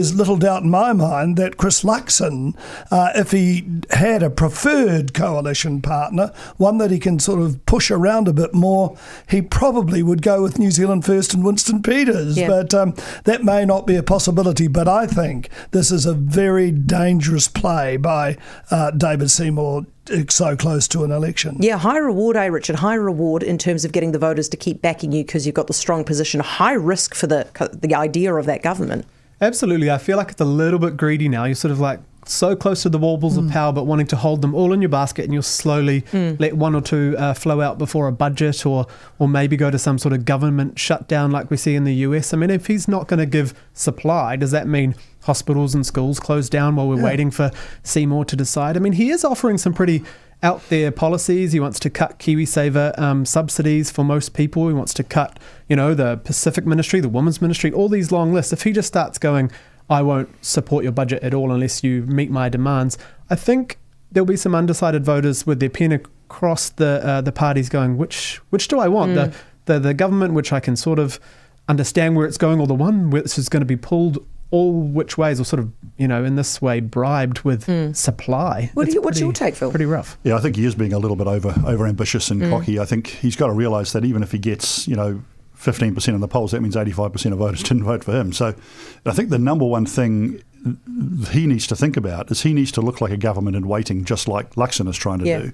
There's little doubt in my mind that Chris Luxon, if he had a preferred coalition partner, one that he can sort of push around a bit more, he probably would go with New Zealand First and Winston Peters. Yeah. But that may not be a possibility. But I think this is a very dangerous play by David Seymour so close to an election. Yeah, high reward, Richard, high reward in terms of getting the voters to keep backing you because you've got the strong position, high risk for the idea of that government. Absolutely. I feel like it's a little bit greedy now. You're sort of like so close to the baubles of power, but wanting to hold them all in your basket, and you'll slowly let one or two flow out before a budget or maybe go to some sort of government shutdown like we see in the US. I mean, if he's not going to give supply, does that mean hospitals and schools close down while we're waiting for Seymour to decide? I mean, he is offering some pretty out there policies. He wants to cut KiwiSaver subsidies for most people. He wants to cut, the Pacific Ministry, the Women's Ministry, all these long lists. If he just starts going, I won't support your budget at all unless you meet my demands, I think there'll be some undecided voters with their pen across the parties going, which do I want? The government, which I can sort of understand where it's going, or the one which is going to be pulled all which ways, or sort of, in this way bribed with supply. What's your take, Phil? Pretty rough. Yeah, I think he is being a little bit over ambitious and cocky. I think he's got to realise that even if he gets, 15% in the polls, that means 85% of voters didn't vote for him. So I think the number one thing he needs to think about is he needs to look like a government in waiting, just like Luxon is trying to do.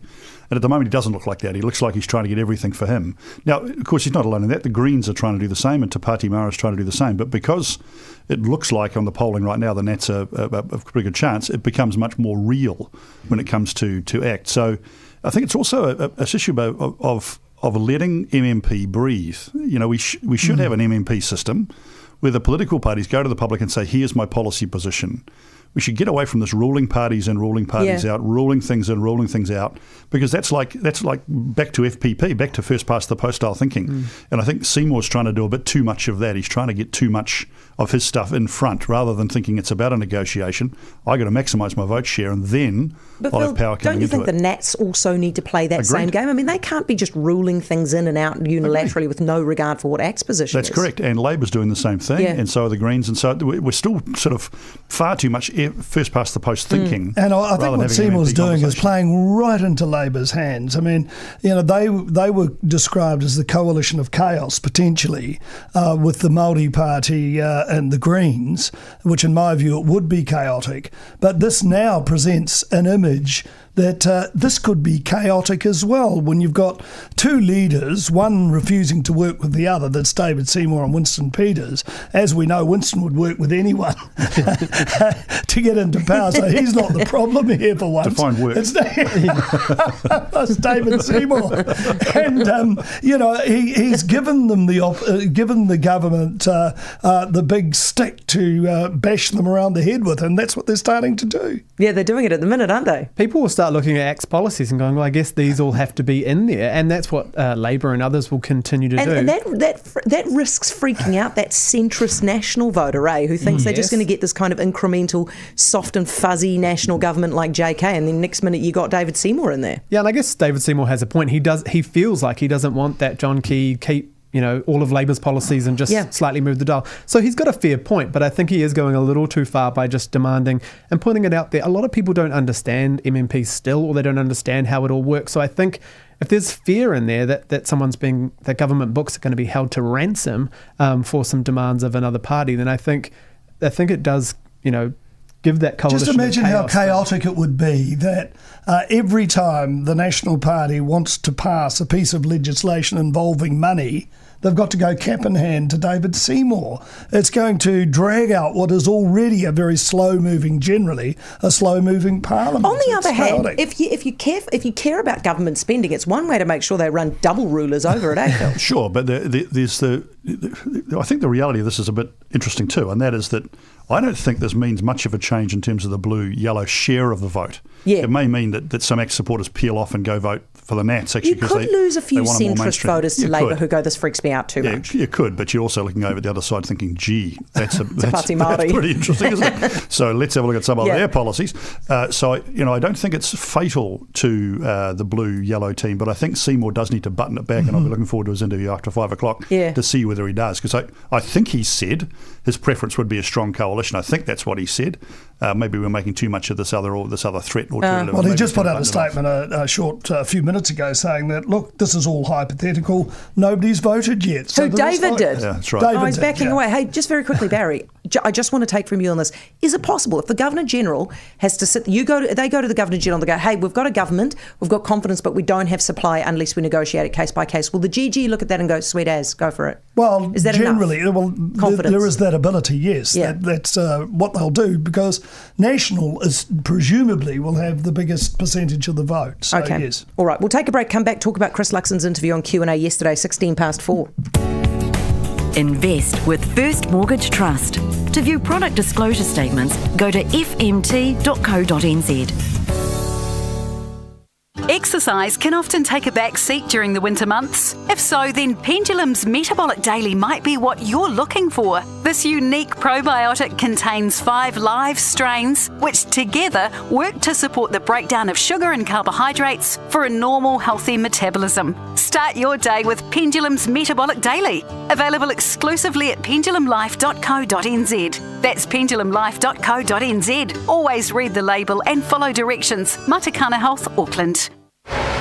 And at the moment, he doesn't look like that. He looks like he's trying to get everything for him. Now, of course, he's not alone in that. The Greens are trying to do the same, and Te Pāti Mara is trying to do the same. But because it looks like on the polling right now the Nats are a pretty good chance, it becomes much more real when it comes to act. So I think it's also an issue of letting MMP breathe. We should have an MMP system where the political parties go to the public and say, here's my policy position. We should get away from this ruling parties in, ruling parties out, ruling things in, ruling things out, because that's like back to FPP, back to first past the post style thinking. And I think Seymour's trying to do a bit too much of that. He's trying to get too much of his stuff in front rather than thinking it's about a negotiation. I got to maximise my vote share and then I'll have power coming into it. Don't you think the Nats also need to play that same game? I mean, they can't be just ruling things in and out unilaterally with no regard for what ACT's position is. That's correct. And Labor's doing the same thing, and so are the Greens. And so we're still sort of far too much first past the post thinking. And I think what Seymour's doing is playing right into Labor's hands. I mean, they were described as the coalition of chaos, potentially, with the Māori Party and the Greens, which in my view it would be chaotic. But this now presents an image that this could be chaotic as well when you've got two leaders, one refusing to work with the other, that's David Seymour and Winston Peters. As we know, Winston would work with anyone to get into power, so he's not the problem here for once. Define work. It's David Seymour. And, he's given them given the government the big stick to bash them around the head with, and that's what they're starting to do. Yeah, they're doing it at the minute, aren't they? People will start looking at ACT's policies and going, well, I guess these all have to be in there. And that's what Labour and others will continue to do. And that risks freaking out that centrist national voter, who thinks they're just going to get this kind of incremental, soft and fuzzy national government like JK, and then next minute you got David Seymour in there. Yeah, and I guess David Seymour has a point. He feels like he doesn't want that John Key keep all of Labour's policies and just slightly move the dial. So he's got a fair point, but I think he is going a little too far by just demanding and putting it out there. A lot of people don't understand MMP still, or they don't understand how it all works. So I think if there's fear in there that that government books are going to be held to ransom for some demands of another party, then I think it does, give that coalition. Just imagine how chaotic it would be that every time the National Party wants to pass a piece of legislation involving money, they've got to go cap in hand to David Seymour. It's going to drag out what is already a very slow-moving parliament. On the other hand, if you care about government spending, it's one way to make sure they run double rulers over it, Phil? Sure, but I think the reality of this is a bit interesting too, and that is that I don't think this means much of a change in terms of the blue-yellow share of the vote. Yeah. It may mean that some ACT supporters peel off and go vote for the Nats, actually. You could lose a few centrist voters to Labour who go, this freaks me out. out too much. You could, but you're also looking over the other side thinking, gee, that's Pāti Māori. pretty interesting, isn't it? So let's have a look at some of their policies. So I don't think it's fatal to the blue-yellow team, but I think Seymour does need to button it back, and I'll be looking forward to his interview after 5 o'clock to see whether he does. Because I think he said his preference would be a strong coalition. I think that's what he said. Maybe we're making too much of this other threat alternative. Well, he just put out a statement a few minutes ago saying that, look, this is all hypothetical. Nobody's voted yet. So David did. Yeah, that's right. David he's backing away. Hey, just very quickly, Barry, I just want to take from you on this. Is it possible if the Governor-General has to sit, they go to the Governor-General and they go, hey, we've got a government, we've got confidence, but we don't have supply unless we negotiate it case by case. Will the GG look at that and go, sweet as, go for it? Well, is that generally, confidence? There is that ability, yes. Yeah. That's what they'll do, because National is presumably will have the biggest percentage of the vote. So, okay. Yes. All right, we'll take a break, come back, talk about Chris Luxon's interview on Q&A yesterday, 4:16. Invest with First Mortgage Trust. To view product disclosure statements, go to fmt.co.nz. Exercise can often take a back seat during the winter months. If so, then Pendulum's Metabolic Daily might be what you're looking for. This unique probiotic contains 5 live strains, which together work to support the breakdown of sugar and carbohydrates for a normal, healthy metabolism. Start your day with Pendulum's Metabolic Daily. Available exclusively at pendulumlife.co.nz. That's pendulumlife.co.nz. Always read the label and follow directions. Matakana Health, Auckland.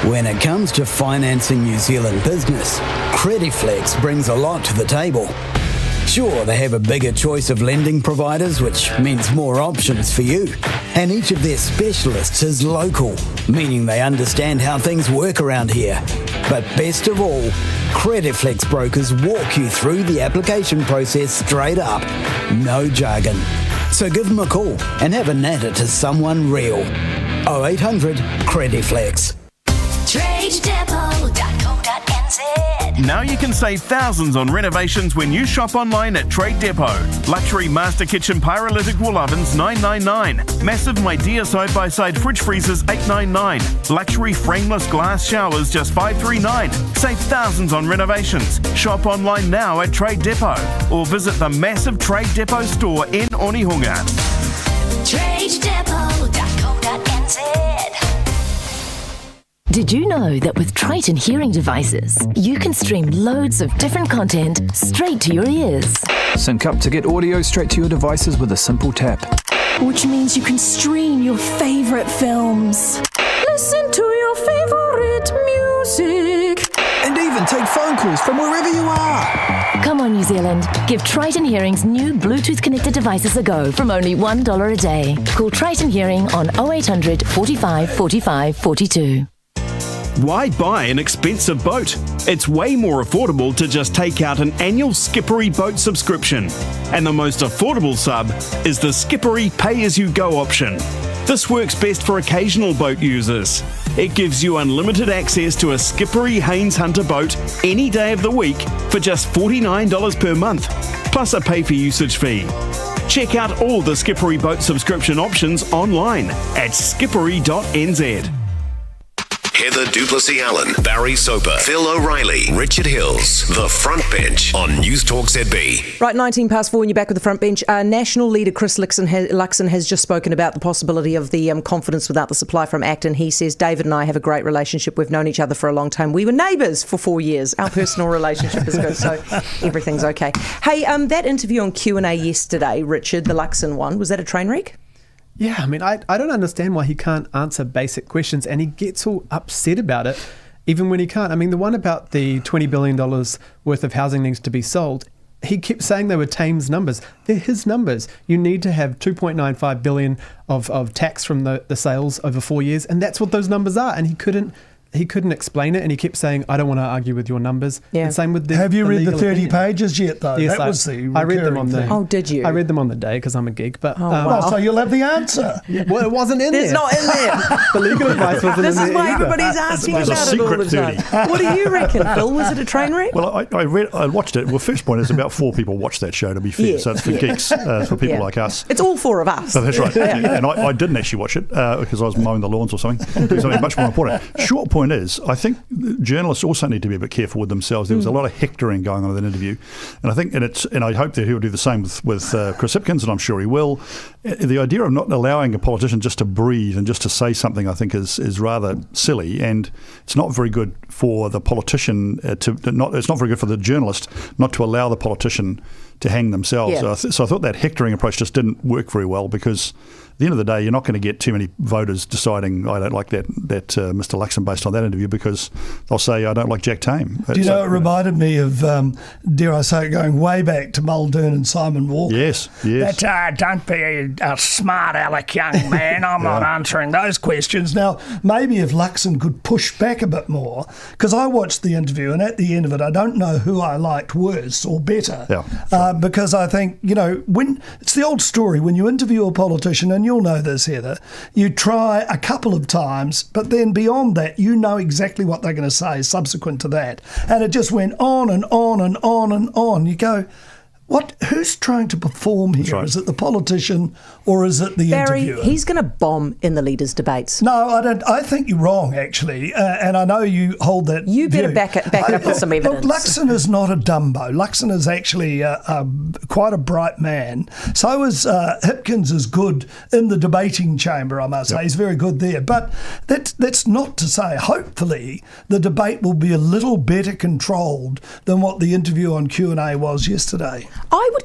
When it comes to financing New Zealand business, Crediflex brings a lot to the table. Sure, they have a bigger choice of lending providers, which means more options for you. And each of their specialists is local, meaning they understand how things work around here. But best of all, Crediflex brokers walk you through the application process straight up. No jargon. So give them a call and have a natter to someone real. 0800 Crediflex. TradeDepot.co.nz. Now you can save thousands on renovations when you shop online at Trade Depot. Luxury Master Kitchen Pyrolytic Wool Ovens $999. Massive Midea side-by-side fridge freezers $899. Luxury frameless glass showers just $539. Save thousands on renovations. Shop online now at Trade Depot or visit the massive Trade Depot store in Onehunga. TradeDepot.co.nz. Did you know that with Triton hearing devices, you can stream loads of different content straight to your ears? Sync up to get audio straight to your devices with a simple tap. Which means you can stream your favourite films, listen to your favourite music, and even take phone calls from wherever you are. Come on, New Zealand. Give Triton Hearing's new Bluetooth connected devices a go from only $1 a day. Call Triton Hearing on 0800 45 45 42. Why buy an expensive boat? It's way more affordable to just take out an annual Skippery boat subscription. And the most affordable sub is the Skippery pay-as-you-go option. This works best for occasional boat users. It gives you unlimited access to a Skippery Haynes Hunter boat any day of the week for just $49 per month, plus a pay-for-usage fee. Check out all the Skippery boat subscription options online at skippery.nz. Heather Plessis-Allan, Barry Soper, Phil O'Reilly, Richard Hills. The Front Bench on Newstalk ZB. Right, 4:19, and you're back with the Front Bench. National leader Chris Luxon has just spoken about the possibility of the confidence without the supply from ACT, and he says, David and I have a great relationship. We've known each other for a long time. We were neighbours for 4 years. Our personal relationship is good, so everything's okay. Hey, that interview on Q&A yesterday, Richard, the Luxon one, was that a train wreck? Yeah, I mean, I don't understand why he can't answer basic questions, and he gets all upset about it, even when he can't. I mean, the one about the $20 billion worth of housing needs to be sold, he kept saying they were Thames numbers. They're his numbers. You need to have $2.95 billion of tax from the sales over 4 years, and that's what those numbers are. And he couldn't explain it, and he kept saying, I don't want to argue with your numbers. Yeah. And same with Have you read the 30 opinion. pages yet, though? Yes, that was the I read them on the thing. Oh, did you? I read them on the day because I'm a geek. But Well, so you'll have the answer. well, it wasn't in It's there. not in there. The legal advice wasn't This in is there why either. everybody's asking It's a about it all the secret time. What do you reckon, Phil? Was it a train wreck? Well, I watched it. Well, first point is about 4 people watch that show, to be fair. Yeah, So it's for geeks, for people like us. It's all 4 of us. So that's right. And I didn't actually watch it because I was mowing the lawns or something. Doing something much more important. Short point point is, I think journalists also need to be a bit careful with themselves. There was a lot of hectoring going on in that interview, and I think, and I hope that he'll do the same with Chris Hipkins, and I'm sure he will. The idea of not allowing a politician just to breathe and just to say something, I think, is rather silly, and it's not very good for the politician it's not very good for the journalist not to allow the politician to hang themselves. Yeah. So I thought that hectoring approach just didn't work very well, because at the end of the day, you're not going to get too many voters deciding, I don't like that Mr. Luxon based on that interview, because they'll say, I don't like Jack Tame. Do you know, it reminded me of, dare I say it, going way back to Muldoon and Simon Walker. Yes. That, don't be a smart aleck young man. I'm not answering those questions. Now, maybe if Luxon could push back a bit more, because I watched the interview, and at the end of it, I don't know who I liked worse or better. Because I think, when it's the old story, when you interview a politician, and you'll know this, Heather, you try a couple of times, but then beyond that, you know exactly what they're going to say subsequent to that. And it just went on and on and on and on. You go, who's trying to perform here? Right. Is it the politician or is it the interviewer? Barry, he's going to bomb in the leaders' debates. No, I don't. I think you're wrong, actually, and I know you hold that. You better view. back it up with some evidence. Look, Luxon is not a Dumbo. Luxon is actually quite a bright man. So is Hipkins is good in the debating chamber, I must say. He's very good there. But that's not to say, hopefully, the debate will be a little better controlled than what the interview on Q&A was yesterday.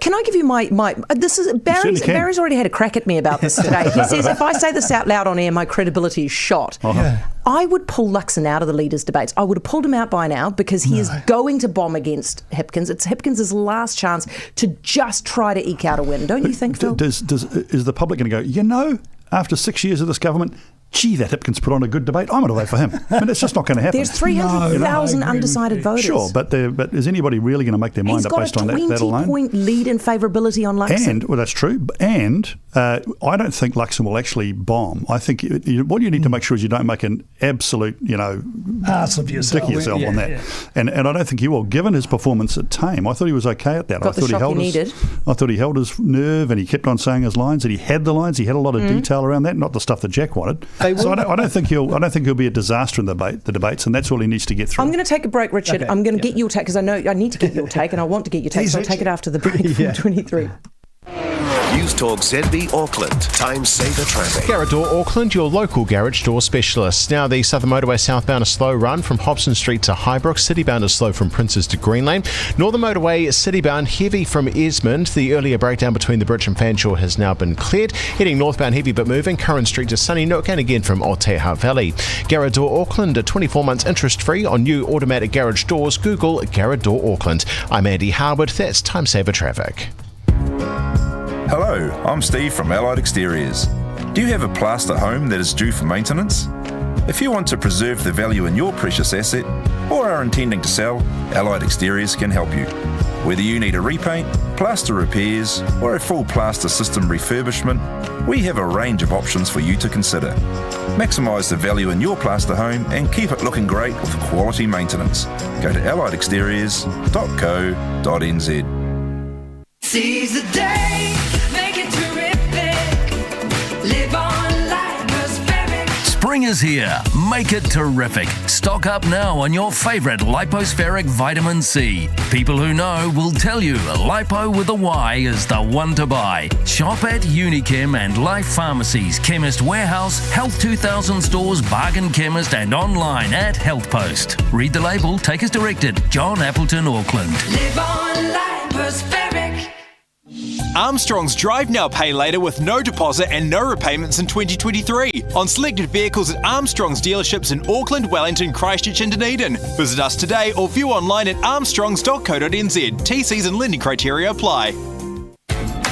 Can I give you my this is Barry's already had a crack at me about this today. He says if I say this out loud on air, my credibility is shot. I would pull Luxon out of the leaders' debates. I would have pulled him out by now, because he is going to bomb against Hipkins. It's Hipkins' last chance to just try to eke out a win. Don't you think, Phil? Is the public going to go, after 6 years of this government, gee, that Hipkins put on a good debate, I'm going to vote for him. I mean, it's just not going to happen. There's 300,000 undecided voters. Sure, but is anybody really going to make their mind up based on that alone? He's got a 20-point lead in favourability on Luxon. And, well, that's true. And I don't think Luxon will actually bomb. I think what you need to make sure is you don't make an absolute, ass of yourself. Dick yourself on that. Yeah. And I don't think he will. Given his performance at Tame, I thought he was okay at that. I thought he held his nerve, and he kept on saying his lines, and he had the lines. He had a lot of detail around that, not the stuff that Jack wanted. So I don't think he'll be a disaster in the debates, and that's all he needs to get through. I'm going to take a break, Richard. Okay. I'm going to get your take, because I know I need to get your take, and I want to get your take. So I'll take it after the break from 23. Newstalk ZB Auckland. Time saver traffic. Garrador Auckland, your local garage door specialist. Now, the Southern Motorway southbound is slow run from Hobson Street to Highbrook. Citybound is slow from Princes to Green Lane. Northern Motorway citybound heavy from Esmond. The earlier breakdown between the bridge and Fanshawe has now been cleared. Heading northbound heavy but moving. Curran Street to Sunny Nook, and again from Aotearoa Valley. Garrador Auckland, 24 months interest free on new automatic garage doors. Google Garrador Auckland. I'm Andy Harwood. That's Time Saver Traffic. Hello, I'm Steve from Allied Exteriors. Do you have a plaster home that is due for maintenance? If you want to preserve the value in your precious asset, or are intending to sell, Allied Exteriors can help you. Whether you need a repaint, plaster repairs, or a full plaster system refurbishment, we have a range of options for you to consider. Maximise the value in your plaster home and keep it looking great with quality maintenance. Go to alliedexteriors.co.nz. Seize the day, make it terrific. Live on light. Spring is here. Make it terrific. Stock up now on your favourite lipospheric vitamin C. People who know will tell you lipo with a Y is the one to buy. Shop at Unichem and Life Pharmacies, Chemist Warehouse, Health 2000 stores, Bargain Chemist, and online at Health Post. Read the label, take as directed. John Appleton, Auckland. Live on lipospheric. Armstrong's Drive Now Pay Later with no deposit and no repayments in 2023 on selected vehicles at Armstrong's dealerships in Auckland, Wellington, Christchurch and Dunedin. Visit us today or view online at armstrongs.co.nz. TCs and lending criteria apply.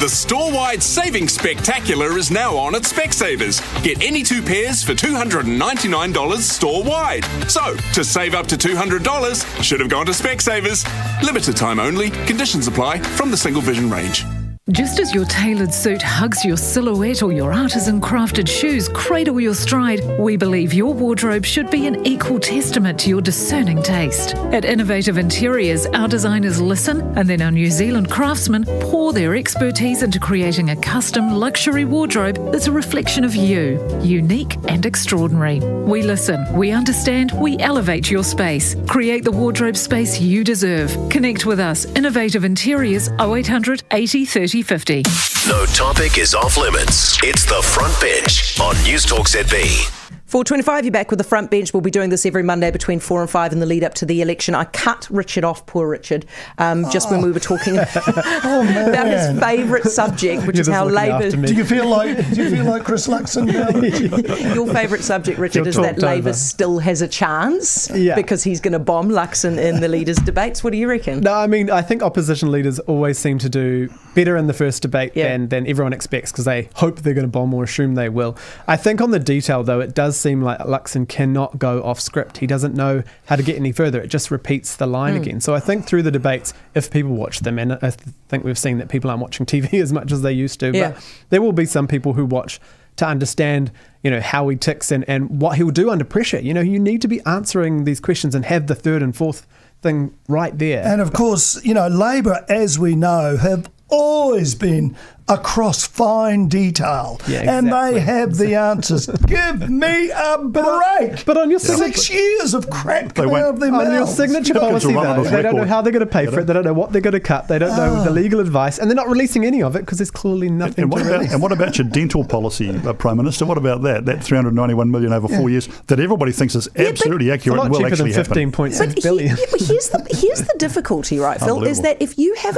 The store-wide savings spectacular is now on at Specsavers. Get any two pairs for $299 store-wide. So, to save up to $200, should have gone to Specsavers. Limited time only. Conditions apply from the Single Vision range. Just as your tailored suit hugs your silhouette or your artisan crafted shoes cradle your stride, we believe your wardrobe should be an equal testament to your discerning taste. At Innovative Interiors, our designers listen, and then our New Zealand craftsmen pour their expertise into creating a custom luxury wardrobe that's a reflection of you, unique and extraordinary. We listen, we understand, we elevate your space. Create the wardrobe space you deserve. Connect with us. Innovative Interiors, 0800 80 30 50. No topic is off limits. It's the Front Bench on Newstalk ZB. 4:25, you're back with the Front Bench. We'll be doing this every Monday between 4 and 5 in the lead up to the election. I cut Richard off, poor Richard, just when we were talking about his favourite subject, which is how Labour... Do you feel like Chris Luxon now? Your favourite subject, Richard, is that Labour still has a chance because he's going to bomb Luxon in the leaders' debates. What do you reckon? No, I mean, I think opposition leaders always seem to do better in the first debate than everyone expects because they hope they're going to bomb or assume they will. I think on the detail, though, it does seem like Luxon cannot go off script. He doesn't know how to get any further. It just repeats the line again. So I think through the debates, if people watch them, and I think we've seen that people aren't watching TV as much as they used to, but there will be some people who watch to understand, how he ticks and what he'll do under pressure. You need to be answering these questions and have the third and fourth thing right there. And of course, Labour, as we know, have always been across fine detail, and they have the answers. Give me a break. But on your 6 years of crap coming out of their mouths. On your signature policy, though, they don't know how they're going to pay for it. They don't know what they're going to cut. They don't know the legal advice, and they're not releasing any of it because there's clearly nothing to release. And what about your dental policy, Prime Minister? What about that? That $391 million over 4 years that everybody thinks is absolutely accurate and will actually happen. $15.6 billion. Here's the difficulty, right, Phil, is that if you have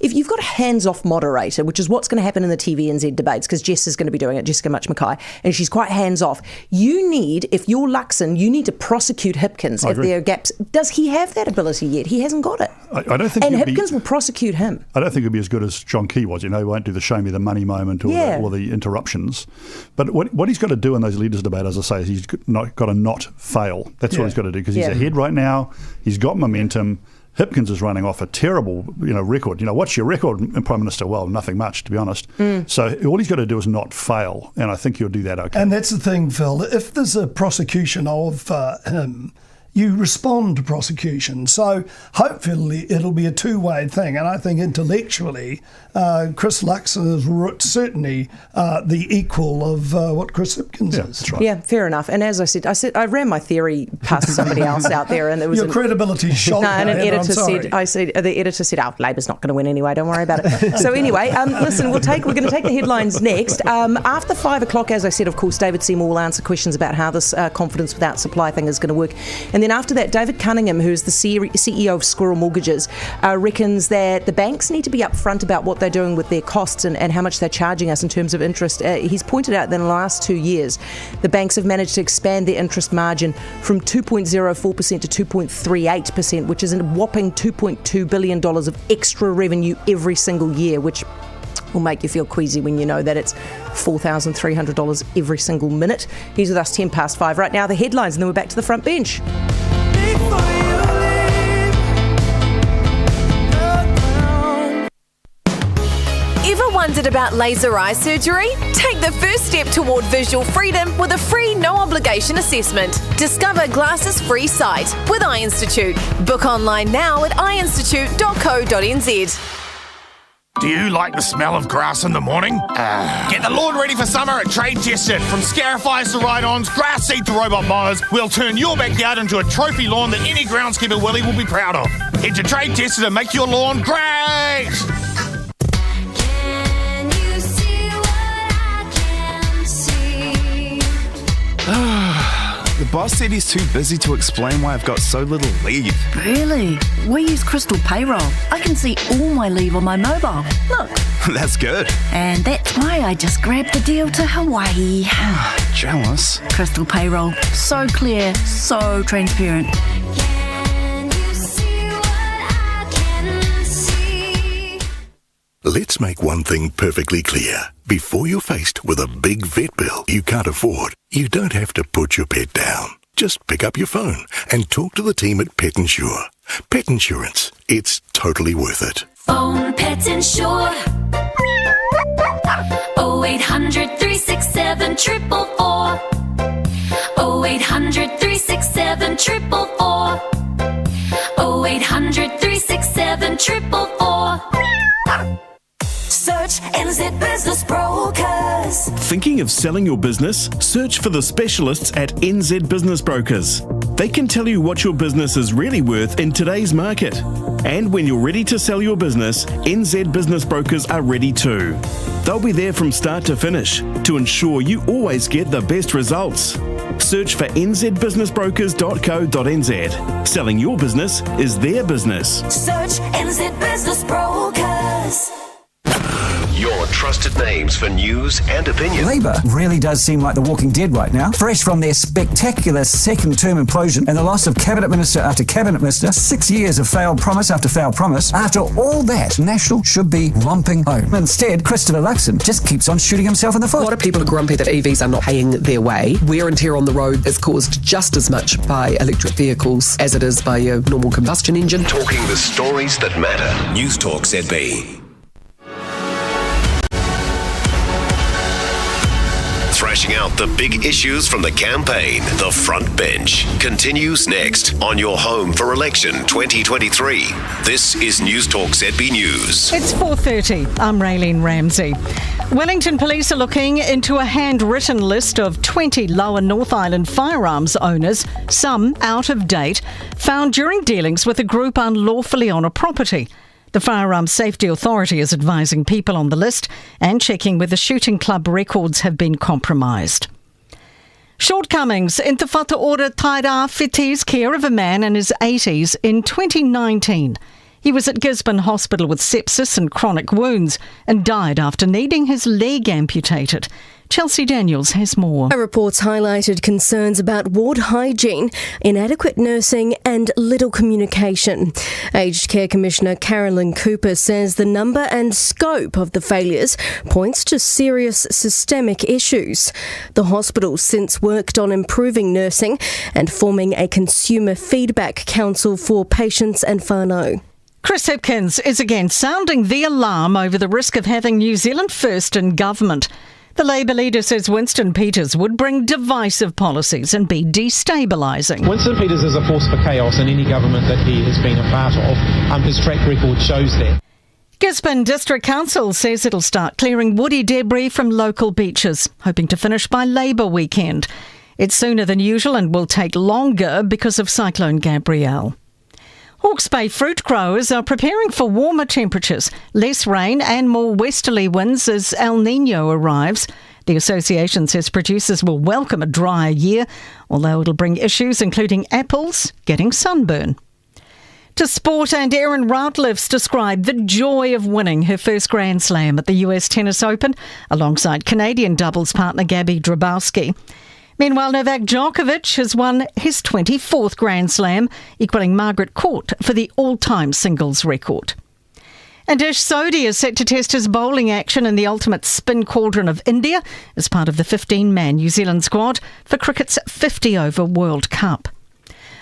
if you've got a hands-off moderator, which is what's going to happen in the TVNZ debates, because Jess is going to be doing it, Jessica Much-Mackay, and she's quite hands-off. If you're Luxon, you need to prosecute Hipkins if there are gaps. Does he have that ability yet? He hasn't got it. I don't think. And Hipkins will prosecute him. I don't think he'll be as good as John Key was. He won't do the show me the money moment or the interruptions. But what he's got to do in those leaders' debate, as I say, is he's got to not fail. That's what he's got to do because he's ahead right now. He's got momentum. Hipkins is running off a terrible, record. What's your record, Prime Minister? Well, nothing much, to be honest. So all he's got to do is not fail, and I think he'll do that okay. And that's the thing, Phil. If there's a prosecution of him, you respond to prosecution. So hopefully it'll be a two-way thing. And I think intellectually, Chris Luxon is certainly the equal of what Chris Hipkins is. That's right. Yeah, fair enough. And as I said, I ran my theory past somebody else out there, and there was your credibility shot. No, and an editor said, the editor said, Labor's not going to win anyway. Don't worry about it. So anyway, listen, we're going to take the headlines next. After 5 o'clock, as I said, of course, David Seymour will answer questions about how this confidence without supply thing is going to work. And then after that, David Cunningham, who's the CEO of Squirrel Mortgages, reckons that the banks need to be upfront about what they're doing with their costs and how much they're charging us in terms of interest. He's pointed out that in the last 2 years, the banks have managed to expand their interest margin from 2.04% to 2.38%, which is a whopping $2.2 billion of extra revenue every single year, which will make you feel queasy when you know that it's $4,300 every single minute. He's with us 5:10 right now. The headlines, and then we're back to the front bench. Ever wondered about laser eye surgery? Take the first step toward visual freedom with a free, no-obligation assessment. Discover glasses-free sight with Eye Institute. Book online now at eyeinstitute.co.nz. Do you like the smell of grass in the morning? Get the lawn ready for summer at Trade Tested. From scarifiers to ride-ons, grass seed to robot mowers, we'll turn your backyard into a trophy lawn that any groundskeeper Willie will be proud of. Head to Trade Tested and make your lawn great! The boss said he's too busy to explain why I've got so little leave. Really? We use Crystal Payroll. I can see all my leave on my mobile. Look. That's good. And that's why I just grabbed the deal to Hawaii. Jealous. Crystal Payroll. So clear, so transparent. Let's make one thing perfectly clear. Before you're faced with a big vet bill you can't afford, you don't have to put your pet down. Just pick up your phone and talk to the team at Pet Insure. Pet insurance, it's totally worth it. Phone Pets Insure. 0800 367 444. 0800 367 444. 0800 367 444. Search NZ Business Brokers. Thinking of selling your business? Search for the specialists at NZ Business Brokers. They can tell you what your business is really worth in today's market. And when you're ready to sell your business, NZ Business Brokers are ready too. They'll be there from start to finish to ensure you always get the best results. Search for nzbusinessbrokers.co.nz. Selling your business is their business. Search NZ Business Brokers. Your trusted names for news and opinion. Labour really does seem like the walking dead right now. Fresh from their spectacular second-term implosion and the loss of cabinet minister after cabinet minister, 6 years of failed promise after failed promise. After all that, National should be romping home. Instead, Luxon just keeps on shooting himself in the foot. A lot of people are grumpy that EVs are not paying their way. Wear and tear on the road is caused just as much by electric vehicles as it is by a normal combustion engine. Talking the stories that matter. Newstalk ZB. Thrashing out the big issues from the campaign. The Front Bench continues next on your home for election 2023. This is Newstalk ZB News. It's 4:30. I'm Raylene Ramsey. Wellington Police are looking into a handwritten list of 20 Lower North Island firearms owners, some out of date, found during dealings with a group unlawfully on a property. The Firearms Safety Authority is advising people on the list and checking whether shooting club records have been compromised. Shortcomings in Te Whataora Taira Whiti's care of a man in his 80s in 2019. He was at Gisborne Hospital with sepsis and chronic wounds and died after needing his leg amputated. Chelsea Daniels has more. A report's highlighted concerns about ward hygiene, inadequate nursing and little communication. Aged Care Commissioner Carolyn Cooper says the number and scope of the failures points to serious systemic issues. The hospital's since worked on improving nursing and forming a consumer feedback council for patients and whānau. Chris Hipkins is again sounding the alarm over the risk of having New Zealand first in government. The Labour leader says Winston Peters would bring divisive policies and be destabilising. Winston Peters is a force for chaos in any government that he has been a part of. His track record shows that. Gisborne District Council says it'll start clearing woody debris from local beaches, hoping to finish by Labour weekend. It's sooner than usual and will take longer because of Cyclone Gabrielle. Hawke's Bay fruit growers are preparing for warmer temperatures, less rain and more westerly winds as El Niño arrives. The association says producers will welcome a drier year, although it'll bring issues including apples getting sunburn. To sport, and Erin Routliffe described the joy of winning her first Grand Slam at the US Tennis Open alongside Canadian doubles partner Gabby Drabowski. Meanwhile, Novak Djokovic has won his 24th Grand Slam, equalling Margaret Court for the all-time singles record. And Ish Sodhi is set to test his bowling action in the ultimate spin cauldron of India as part of the 15-man New Zealand squad for cricket's 50-over World Cup.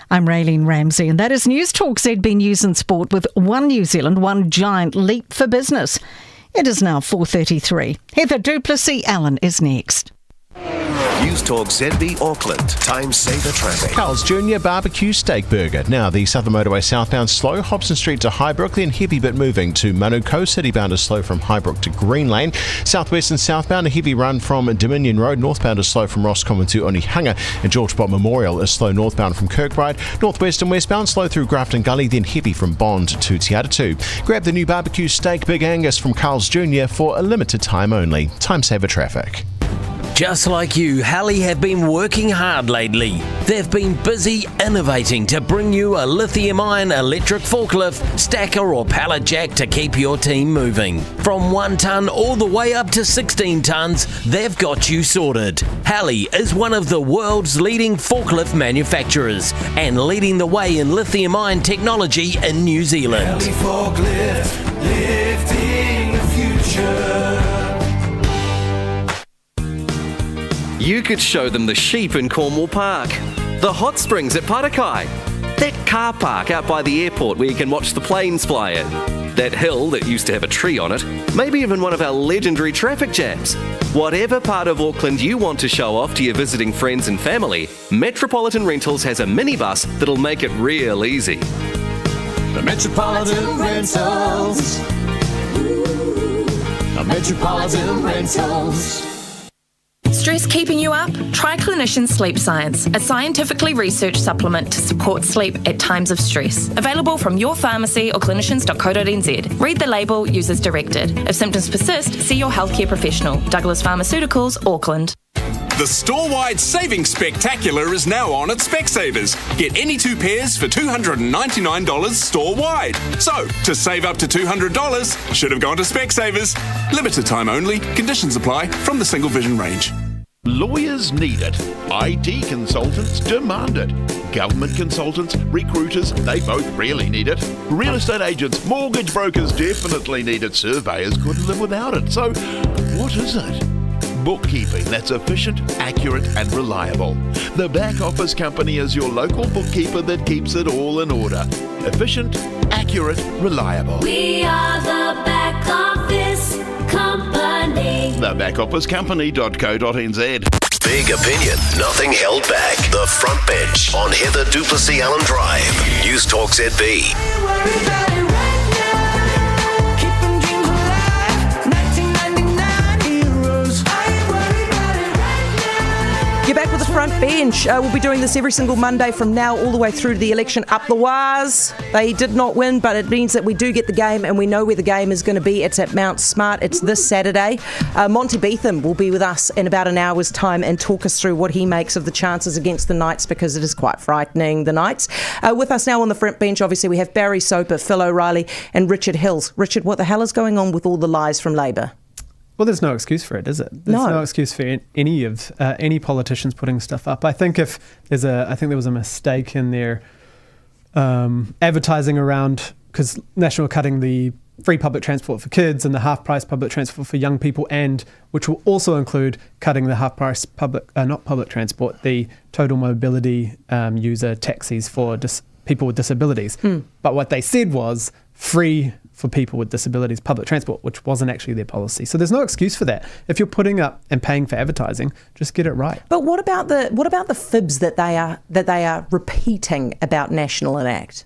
I'm Raylene Ramsey, and that is Newstalk ZB News and Sport with One New Zealand, one giant leap for business. It is now 4:33. Heather Plessis-Allan is next. Newstalk ZB Auckland. Time saver traffic. Carl's Jr. Barbecue Steak Burger. Now, the Southern Motorway southbound slow, Hobson Street to Highbrook, then heavy but moving to Manukau. Citybound is slow from Highbrook to Green Lane. Southwest and southbound, a heavy run from Dominion Road. Northbound is slow from Roscommon to Onehunga. And George Bott Memorial is slow northbound from Kirkbride. Northwest and westbound, slow through Grafton Gully, then heavy from Bond to Te Atatu. Grab the new barbecue steak Big Angus from Carl's Jr. for a limited time only. Time saver traffic. Just like you, Halley have been working hard lately. They've been busy innovating to bring you a lithium-ion electric forklift, stacker or pallet jack to keep your team moving. From 1 tonne all the way up to 16 tonnes, they've got you sorted. Halley is one of the world's leading forklift manufacturers and leading the way in lithium-ion technology in New Zealand. Halley forklift, lifting the future. You could show them the sheep in Cornwall Park, the hot springs at Parakai, that car park out by the airport where you can watch the planes fly in, that hill that used to have a tree on it, maybe even one of our legendary traffic jams. Whatever part of Auckland you want to show off to your visiting friends and family, Metropolitan Rentals has a minibus that'll make it real easy. The Metropolitan Rentals. The Metropolitan Rentals. Stress keeping you up? Try Clinician Sleep Science, a scientifically researched supplement to support sleep at times of stress. Available from your pharmacy or clinicians.co.nz. Read the label, use as directed. If symptoms persist, see your healthcare professional. Douglas Pharmaceuticals, Auckland. The store-wide savings spectacular is now on at Specsavers. Get any 2 pairs for $299 store-wide. So, to save up to $200, should have gone to Specsavers. Limited time only. Conditions apply from the Single Vision range. Lawyers need it. IT consultants demand it. Government consultants, recruiters, they both really need it. Real estate agents, mortgage brokers definitely need it. Surveyors couldn't live without it. So, what is it? Bookkeeping that's efficient, accurate and reliable. The Back Office Company is your local bookkeeper that keeps it all in order. Efficient, accurate, reliable. We are the Back Office Company. TheBackOfficeCompany.co.nz. Big opinion, nothing held back. The Front Bench on Heather Plessis-Allan Drive. Newstalk ZB. You're back with the Front Bench. We'll be doing this every single Monday from now all the way through to the election up the wires. They did not win, but it means that we do get the game and we know where the game is going to be. It's at Mount Smart. It's this Saturday. Monty Beetham will be with us in about an hour's time and talk us through what he makes of the chances against the Knights, because it is quite frightening, the Knights. With us now on the Front Bench, obviously, we have Barry Soper, Phil O'Reilly and Richard Hills. Richard, what the hell is going on with all the lies from Labor? Well, there's no excuse for it, is it? There's no excuse for any politicians putting stuff up. I think there was a mistake in their advertising around, because National are cutting the free public transport for kids and the half-price public transport for young people, and which will also include cutting the half-price not public transport, the total mobility user taxis for people with disabilities. But what they said was free for people with disabilities public transport, which wasn't actually their policy. So there's no excuse for that. If you're putting up and paying for advertising, just get it right. But what about the fibs that they are repeating about National and ACT?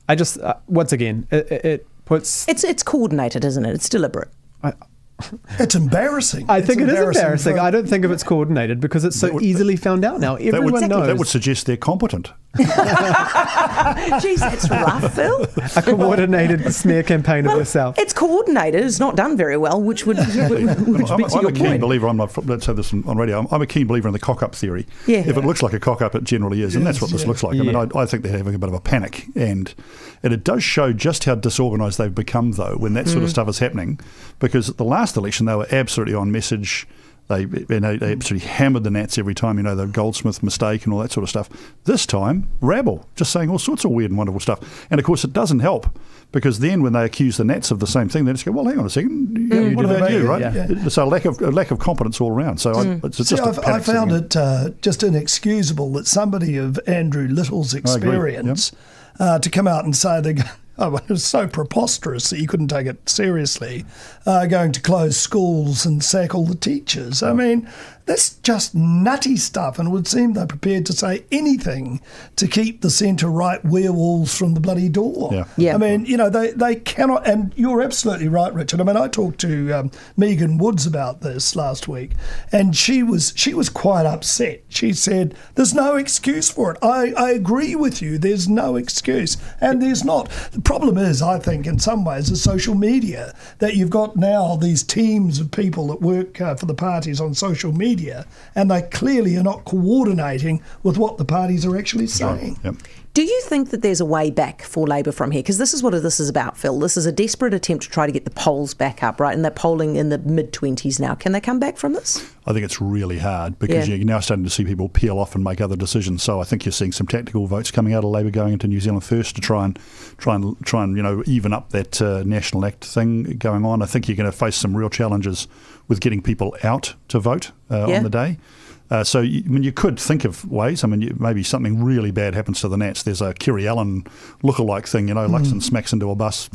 I just once again it puts it's coordinated, isn't it? It's deliberate. It's embarrassing. I think it is embarrassing. I don't think of it's coordinated because it's so easily found out now. Everyone knows. That would suggest they're competent. Jeez, that's rough, Phil. A coordinated smear campaign of yourself. It's coordinated. It's not done very well, which would speak to your a keen point. believer. Let's say this on radio. I'm a keen believer in the cock-up theory. Yeah. If it looks like a cock-up, it generally is, and that's what this looks like. I mean, I think they're having a bit of a panic, and it does show just how disorganised they've become, though, when that sort of stuff is happening. Because at the last election, they were absolutely on message. They absolutely hammered the Nats every time, the Goldsmith mistake and all that sort of stuff. This time, rabble, just saying all sorts of weird and wonderful stuff. And of course, it doesn't help, because then when they accuse the Nats of the same thing, they just go, well, hang on a second, what about you, right? Yeah. So a lack of competence all around. So I found it just inexcusable that somebody of Andrew Little's experience to come out and say it was so preposterous that you couldn't take it seriously, going to close schools and sack all the teachers. I mean, that's just nutty stuff, and it would seem they're prepared to say anything to keep the centre-right werewolves from the bloody door. I mean, they cannot, and you're absolutely right, Richard. I mean, I talked to Megan Woods about this last week, and she was quite upset. She said, there's no excuse for it. I agree with you, there's no excuse, and there's not. The problem is, I think, in some ways, is social media, that you've got now these teams of people that work for the parties on social media, and they clearly are not coordinating with what the parties are actually saying. Yep. Do you think that there's a way back for Labor from here? Because this is what this is about, Phil. This is a desperate attempt to try to get the polls back up, right? And they're polling in the mid-20s now. Can they come back from this? I think it's really hard, because you're now starting to see people peel off and make other decisions. So I think you're seeing some tactical votes coming out of Labor going into New Zealand First to try and even up that National Act thing going on. I think you're going to face some real challenges getting people out to vote on the day. So you could think of ways. I mean, maybe something really bad happens to the Nats. There's a Plessis-Allan lookalike thing. Luxon smacks into a bus,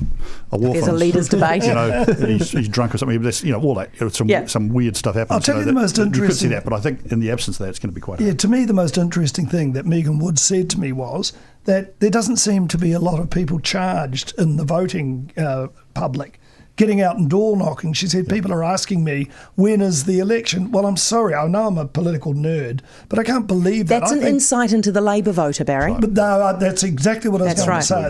a wharf. There's a leaders' debate. He's drunk or something. But all that. Some weird stuff happens. I'll tell you the most interesting. You could see that, but I think in the absence of that, it's going to be quite hard. To me, the most interesting thing that Megan Wood said to me was that there doesn't seem to be a lot of people charged in the voting public. Getting out and door knocking. She said, people are asking me, when is the election? Well, I'm sorry, I know I'm a political nerd, but I can't believe that. That's an insight into the Labour voter, Barry. But no, that's exactly what I was going to say.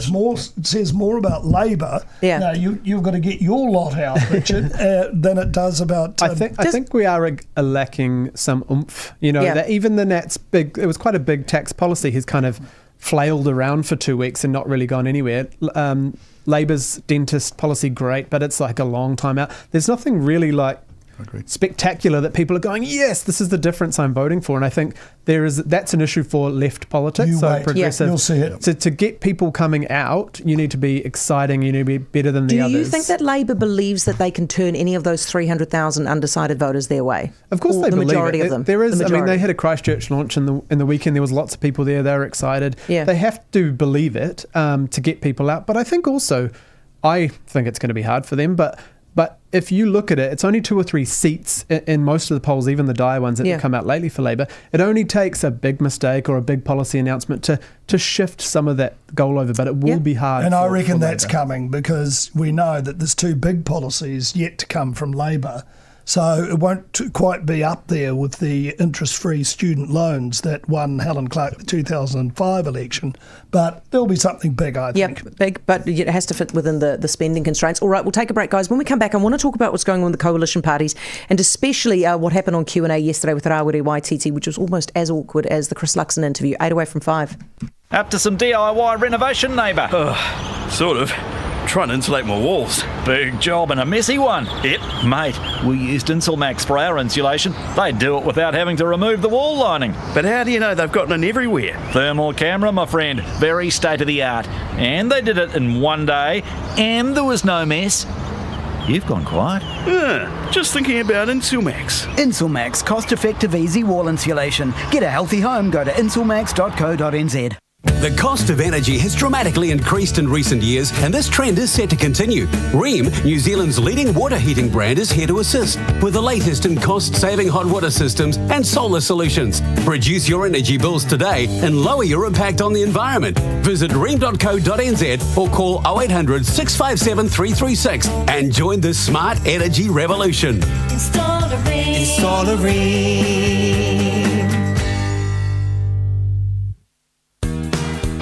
It says more about Labour. Yeah. Now, you've got to get your lot out, Richard, than it does about... I think we are lacking some oomph. That even the Nats it was quite a big tax policy. He's kind of flailed around for 2 weeks and not really gone anywhere. Labour's dentist policy, great, but it's like a long time out. There's nothing really spectacular that people are going, yes, this is the difference I'm voting for. And I think that's an issue for left politics, progressive. You'll see it. So to get people coming out, you need to be exciting, you need to be better than the others. Do you think that Labour believes that they can turn any of those 300,000 undecided voters their way? Of course they believe majority of them. There is, they had a Christchurch launch in the weekend. There was lots of people there. They were excited. Yeah. They have to believe it to get people out. But I think also, I think it's going to be hard for them. But if you look at it, it's only 2 or 3 seats in most of the polls, even the dire ones that have come out lately for Labour. It only takes a big mistake or a big policy announcement to shift some of that goal over, but it will be hard. And I reckon that's coming because we know that there's 2 big policies yet to come from Labour. So it won't quite be up there with the interest-free student loans that won Helen Clark the 2005 election, but there'll be something big, I think. Yep, big, but it has to fit within the spending constraints. All right, we'll take a break, guys. When we come back, I want to talk about what's going on with the coalition parties and especially what happened on Q&A yesterday with Rawiri Waititi, which was almost as awkward as the Chris Luxon interview. 8 away from 5. Up to some DIY renovation, neighbour? Sort of. Trying to insulate my walls. Big job and a messy one. Yep, mate, we used Insulmax for our insulation. They do it without having to remove the wall lining. But how do you know they've gotten it everywhere? Thermal camera, my friend. Very state-of-the-art. And they did it in one day, and there was no mess. You've gone quiet. Just thinking about Insulmax. Insulmax, cost-effective, easy wall insulation. Get a healthy home, go to insulmax.co.nz. The cost of energy has dramatically increased in recent years, and this trend is set to continue. Rheem, New Zealand's leading water heating brand, is here to assist with the latest in cost-saving hot water systems and solar solutions. Reduce your energy bills today and lower your impact on the environment. Visit rheem.co.nz or call 0800 657 336 and join the smart energy revolution. Install a Rheem. Install a Rheem.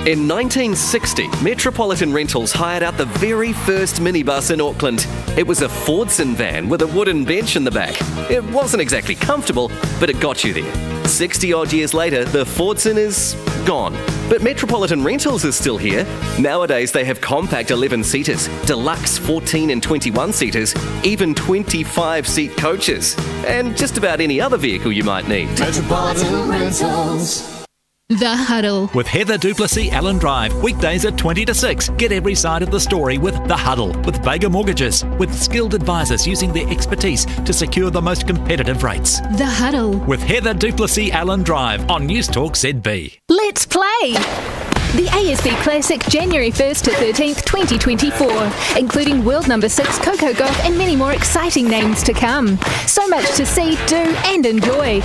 In 1960, Metropolitan Rentals hired out the very first minibus in Auckland. It was a Fordson van with a wooden bench in the back. It wasn't exactly comfortable, but it got you there. 60 odd years later, the Fordson is gone. But Metropolitan Rentals is still here. Nowadays, they have compact 11-seaters, deluxe 14 and 21-seaters, even 25-seat coaches, and just about any other vehicle you might need. Metropolitan Rentals. The Huddle. With Heather Plessis-Allan Drive, weekdays at 20 to 6. Get every side of the story with The Huddle, with Vega Mortgages, with skilled advisors using their expertise to secure the most competitive rates. The Huddle. With Heather Plessis-Allan Drive on Newstalk ZB. Let's play! The ASB Classic, January 1st to 13th, 2024, including world number 6 Coco Golf and many more exciting names to come. So much to see, do and enjoy.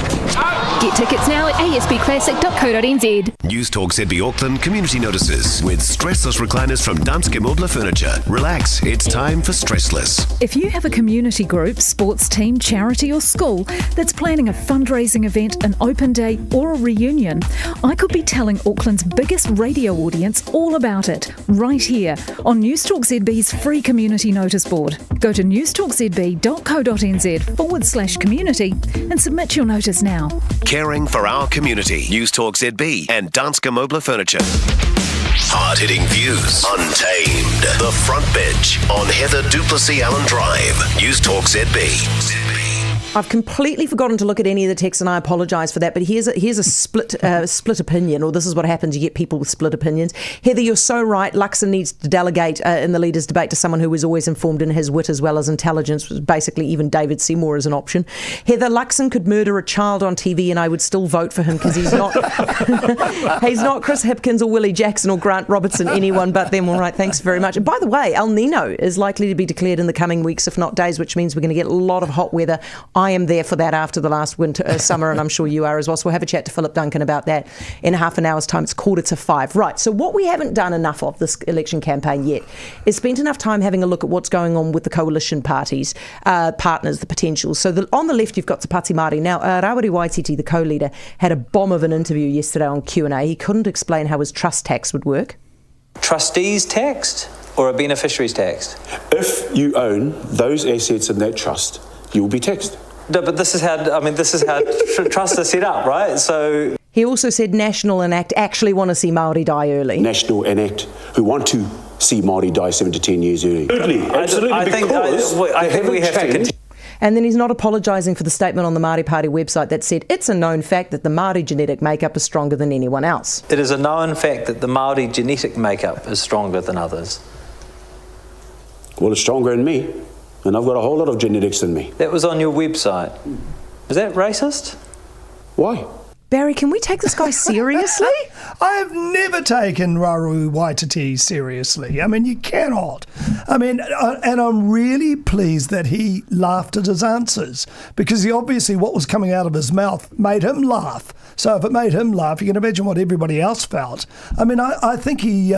Get tickets now at asbclassic.co.nz. Newstalk ZB Auckland community notices with stressless recliners from Danske Mobler Furniture. Relax, it's time for Stressless. If you have a community group, sports team, charity or school that's planning a fundraising event, an open day or a reunion, I could be telling Auckland's biggest radio audience all about it right here on Newstalk ZB's free community notice board. Go to newstalkzb.co.nz/community and submit your notice now. Caring for our community. Newstalk ZB and Danske Mobler Furniture. Hard-hitting views. Untamed. The Front Bench on Heather Plessis-Allan Drive. Newstalk ZB. I've completely forgotten to look at any of the texts, and I apologise for that. But here's a split opinion, or this is what happens. You get people with split opinions. Heather, you're so right. Luxon needs to delegate in the leaders' debate to someone who is always informed in his wit as well as intelligence. Basically, even David Seymour is an option. Heather, Luxon could murder a child on TV, and I would still vote for him because he's not he's not Chris Hipkins or Willie Jackson or Grant Robertson, anyone but them. All right, thanks very much. And by the way, El Nino is likely to be declared in the coming weeks, if not days, which means we're going to get a lot of hot weather. I am there for that after the last summer, and I'm sure you are as well. So we'll have a chat to Philip Duncan about that in half an hour's time. It's 4:45. Right, so what we haven't done enough of this election campaign yet is spent enough time having a look at what's going on with the coalition parties, partners, the potentials. So on the left, you've got Te Pāti Māori. Now, Rawiri Waititi, the co-leader, had a bomb of an interview yesterday on Q&A. He couldn't explain how his trust tax would work. Trustees taxed or a beneficiaries taxed? If you own those assets in that trust, you will be taxed. No, but this is how trusts are set up, right? So he also said National and ACT actually want to see Māori die early. National and ACT who want to see Māori die 7 to 10 years early. Absolutely. I think we have to continue. And then he's not apologising for the statement on the Māori Party website that said it's a known fact that the Māori genetic makeup is stronger than anyone else. It is a known fact that the Māori genetic makeup is stronger than others. Well, it's stronger in me, and I've got a whole lot of genetics in me. That was on your website. Is that racist? Why? Barry, can we take this guy seriously? I have never taken Rawiri Waititi seriously. I mean, you cannot. I mean, and I'm really pleased that he laughed at his answers, because obviously what was coming out of his mouth made him laugh. So if it made him laugh, you can imagine what everybody else felt. I mean, I think he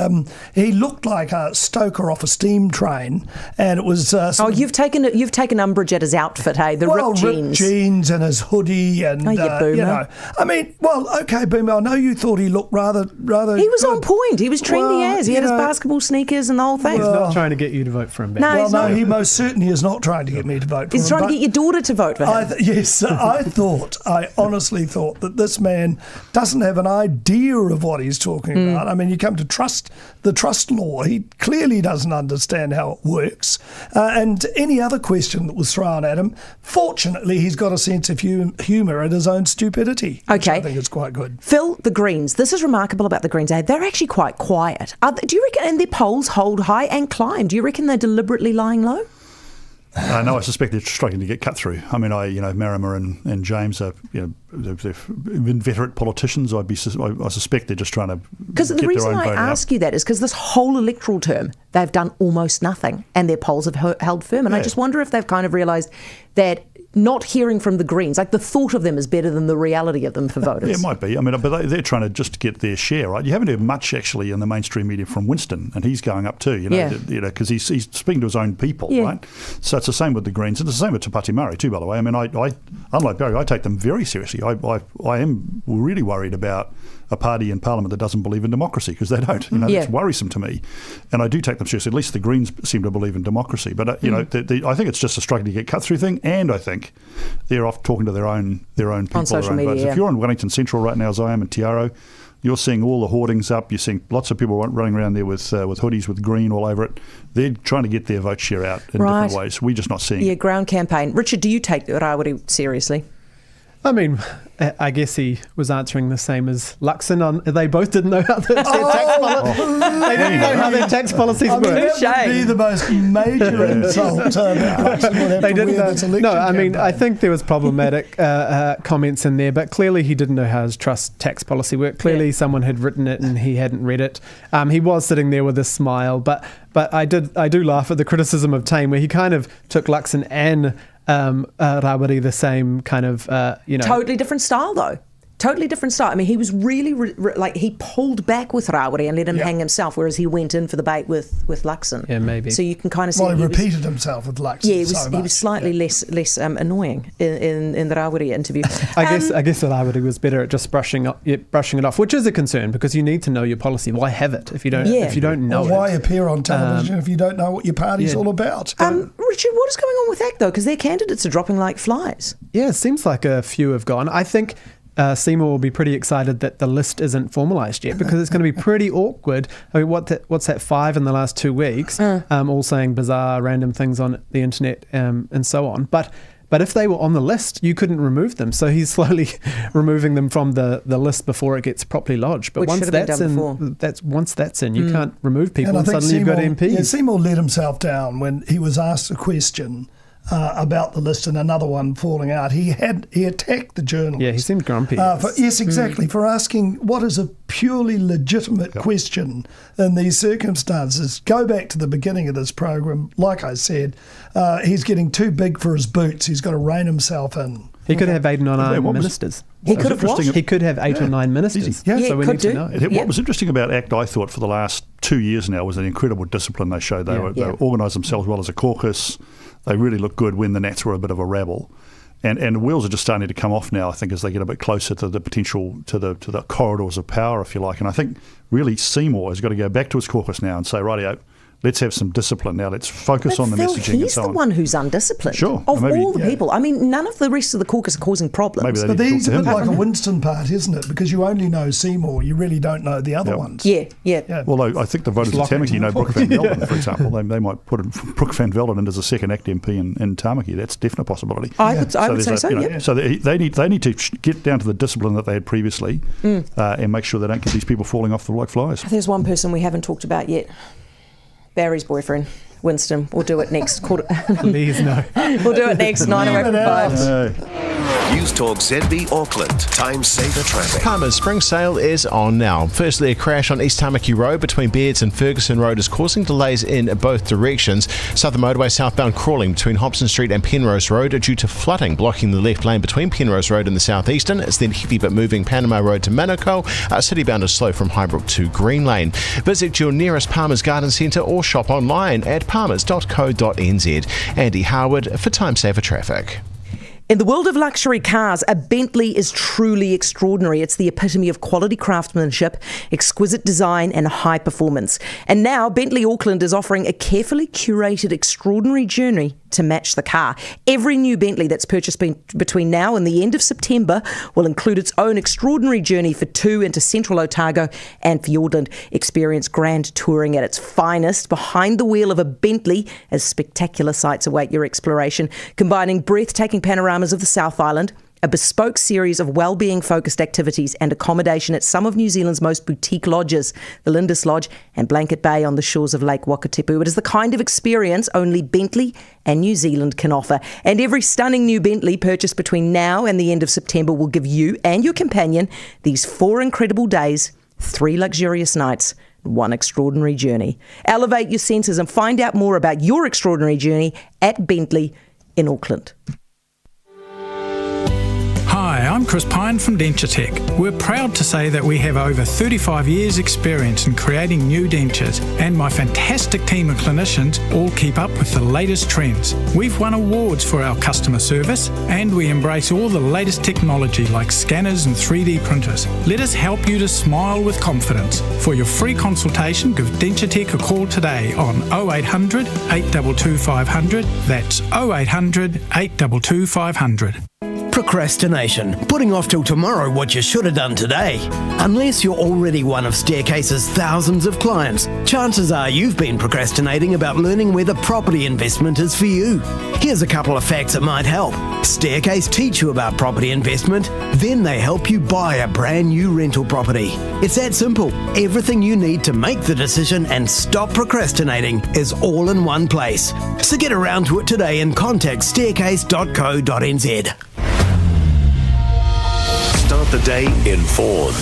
looked like a stoker off a steam train, and it was. You've taken umbrage at his outfit, hey? Ripped jeans and his hoodie, and you know, I mean. Well, okay, Boomer, I know you thought he looked rather. He was good. On point. He was trendy as. He had his basketball sneakers and the whole thing. He's not trying to get you to vote for him, Ben. No, he most certainly is not trying to get me to vote for him. He's trying to get your daughter to vote for him. I honestly thought that this man doesn't have an idea of what he's talking about. I mean, you come to the trust law. He clearly doesn't understand how it works. And any other question that was thrown at him, fortunately, he's got a sense of humour at his own stupidity. Okay. I think it's quite good. Phil, the Greens. This is remarkable about the Greens. They're actually quite quiet. Do you reckon, and their polls hold high and climb, do you reckon they're deliberately lying low? No, I suspect they're struggling to get cut through. I mean, Marrimer and James are, they're inveterate politicians. I suspect they're just trying to. Because the reason I ask you that is because this whole electoral term, they've done almost nothing, and their polls have held firm. And I just wonder if they've kind of realised that not hearing from the Greens, like the thought of them is better than the reality of them for voters. Yeah, it might be. I mean, but they're trying to just get their share, right? You haven't heard much actually in the mainstream media from Winston, and he's going up too. Because he's speaking to his own people, right? So it's the same with the Greens, and it's the same with Te Pāti Māori too. By the way, I mean, I unlike Barry, I take them very seriously. I am really worried about a party in Parliament that doesn't believe in democracy, because they don't. It's worrisome to me, and I do take them seriously. At least the Greens seem to believe in democracy, but I think it's just a struggle to get cut through thing, and I think they're off talking to their own people on social media. Voters. If you're on Wellington Central right now, as I am in Te Aro, you're seeing all the hoardings up. You're seeing lots of people running around there with hoodies with green all over it. They're trying to get their vote share out in different ways. We're just not seeing it. Yeah, ground campaign. Richard, do you take Rawiri seriously? I mean, I guess he was answering the same as Luxon. They both didn't know how their tax policies work. That would be the most major insult. They didn't know. No, I mean, I think there was problematic comments in there, but clearly he didn't know how his trust tax policy worked. Clearly someone had written it and he hadn't read it. He was sitting there with a smile, but I do laugh at the criticism of Tame, where he kind of took Luxon and Rawiri the same kind of, Totally different style, though. Totally different style. I mean, he was really, he pulled back with Rawiri and let him hang himself, whereas he went in for the bait with Luxon. Yeah, maybe. So you can kind of see... Well, he repeated himself with Luxon. Yeah, he was slightly less annoying in the Rawiri interview. I guess Rawiri was better at just brushing it off, which is a concern, because you need to know your policy. Why have it if you don't know it? Why appear on television if you don't know what your party's all about? Richard, what is going on with ACT, though? Because their candidates are dropping like flies. Yeah, it seems like a few have gone. I think... Seymour will be pretty excited that the list isn't formalised yet, because it's going to be pretty awkward. I mean, what's that 5 in the last 2 weeks, all saying bizarre, random things on the internet and so on. But But if they were on the list, you couldn't remove them. So he's slowly removing them from the list before it gets properly lodged. But once that's in, you can't remove people, and suddenly you've got MPs. Yeah, Seymour let himself down when he was asked a question about the list and another one falling out. He attacked the journalist. Yeah, he seemed grumpy. Yes, exactly, for asking what is a purely legitimate question in these circumstances. Go back to the beginning of this program. Like I said, he's getting too big for his boots. He's got to rein himself in. He could have 8 or 9 ministers. He could have what? He could have 8 or 9 ministers. Yeah, so we need to know. What was interesting about ACT, I thought, for the last 2 years now, was the incredible discipline they showed. They organised themselves well as a caucus. They really looked good when the Nats were a bit of a rabble. And the wheels are just starting to come off now, I think, as they get a bit closer to the potential, to the corridors of power, if you like. And I think really Seymour has got to go back to his caucus now and say, rightio, let's have some discipline now. Let's focus on the messaging and so on. He's the one who's undisciplined. Sure. Of all the people. I mean, none of the rest of the caucus are causing problems. But he's a bit like a Winston part, isn't it? Because you only know Seymour, you really don't know the other ones. Yeah. Although I think the voters of Tamaki know Brooke Van Velden, for example. They might put Brooke Van Velden in as a second ACT MP in Tamaki. That's a definite possibility. I would say so, yeah. So they need to get down to the discipline that they had previously and make sure they don't get these people falling off like flies. There's one person we haven't talked about yet. Barry's boyfriend, Winston. We'll do it next. Please, no. We'll do it next, 9:05. Newstalk ZB Auckland. Time saver traffic. Palmer's spring sale is on now. Firstly, a crash on East Tamaki Road between Beards and Ferguson Road is causing delays in both directions. Southern Motorway southbound crawling between Hobson Street and Penrose Road due to flooding blocking the left lane between Penrose Road and the southeastern. It's then heavy but moving Panama Road to Manukau. Citybound is slow from Highbrook to Green Lane. Visit your nearest Palmer's Garden Centre or shop online at palmers.co.nz. Andy Harwood for Time Saver Traffic. In the world of luxury cars, a Bentley is truly extraordinary. It's the epitome of quality craftsmanship, exquisite design and high performance. And now Bentley Auckland is offering a carefully curated extraordinary journey to match the car. Every new Bentley that's purchased between now and the end of September will include its own extraordinary journey for two into Central Otago and Fiordland. Experience grand touring at its finest behind the wheel of a Bentley as spectacular sights await your exploration, combining breathtaking panoramas of the South Island, a bespoke series of well-being focused activities and accommodation at some of New Zealand's most boutique lodges, the Lindis Lodge and Blanket Bay on the shores of Lake Wakatipu. It is the kind of experience only Bentley and New Zealand can offer. And every stunning new Bentley purchased between now and the end of September will give you and your companion these 4 incredible days, 3 luxurious nights, 1 extraordinary journey. Elevate your senses and find out more about your extraordinary journey at Bentley in Auckland. Hi, I'm Chris Pine from DentureTech. We're proud to say that we have over 35 years' experience in creating new dentures, and my fantastic team of clinicians all keep up with the latest trends. We've won awards for our customer service, and we embrace all the latest technology like scanners and 3D printers. Let us help you to smile with confidence. For your free consultation, give DentureTech a call today on 0800 822 500. That's 0800 822 500. Procrastination. Putting off till tomorrow what you should have done today. Unless you're already one of Staircase's thousands of clients, chances are you've been procrastinating about learning whether property investment is for you. Here's a couple of facts that might help. Staircase teach you about property investment, then they help you buy a brand new rental property. It's that simple. Everything you need to make the decision and stop procrastinating is all in one place. So get around to it today and contact staircase.co.nz. Start the day informed.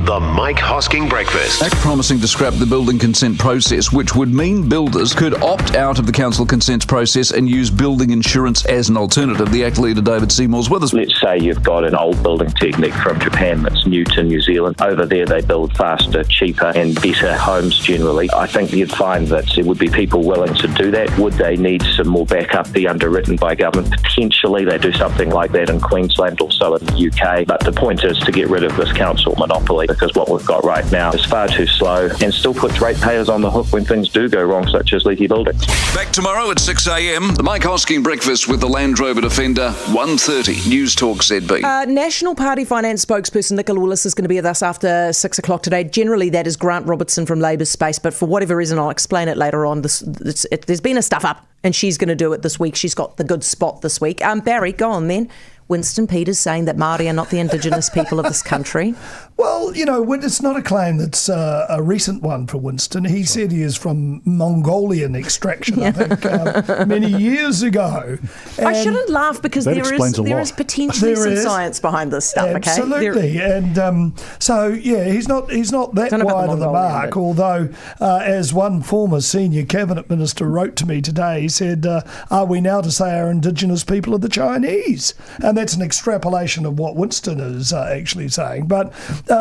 The Mike Hosking Breakfast. ACT promising to scrap the building consent process, which would mean builders could opt out of the council consents process and use building insurance as an alternative. The ACT leader, David Seymour's with us. Let's say you've got an old building technique from Japan that's new to New Zealand. Over there they build faster, cheaper and better homes generally. I think you'd find that there would be people willing to do that. Would they need some more backup, be underwritten by government? Potentially they do something like that in Queensland, also in the UK. But the point is to get rid of this council monopoly. because what we've got right now is far too slow and still puts ratepayers on the hook when things do go wrong, such as leaky buildings. Back tomorrow at 6 a.m. The Mike Hosking Breakfast with the Land Rover Defender, 1:30, Newstalk ZB. National Party Finance spokesperson Nicola Willis is going to be with us after 6 o'clock today. Generally, that is Grant Robertson from Labour's space, but for whatever reason, I'll explain it later on. There's been a stuff up, and she's going to do it this week. She's got the good spot this week. Barry, go on then. Winston Peters saying that Māori are not the Indigenous people of this country. Well, it's not a claim that's a recent one for Winston. He said he is from Mongolian extraction, I think, many years ago. And I shouldn't laugh because there is potentially some science behind this stuff. Absolutely, and he's not that wide of the mark. Although, as one former senior cabinet minister wrote to me today, he said, "Are we now to say our Indigenous people are the Chinese?" And that's an extrapolation of what Winston is actually saying. But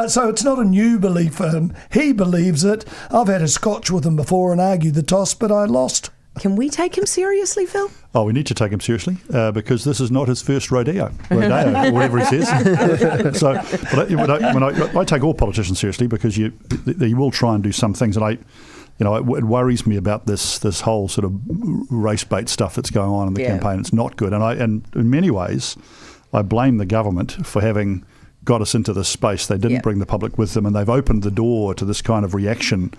so it's not a new belief for him. He believes it. I've had a scotch with him before and argued the toss, but I lost. Can we take him seriously, Phil? Oh, we need to take him seriously because this is not his first rodeo, or whatever he says. So, but I take all politicians seriously because you will try and do some things, and it worries me about this whole sort of race bait stuff that's going on in the campaign. It's not good, and in many ways, I blame the government for having got us into this space. They didn't bring the public with them, and they've opened the door to this kind of reaction,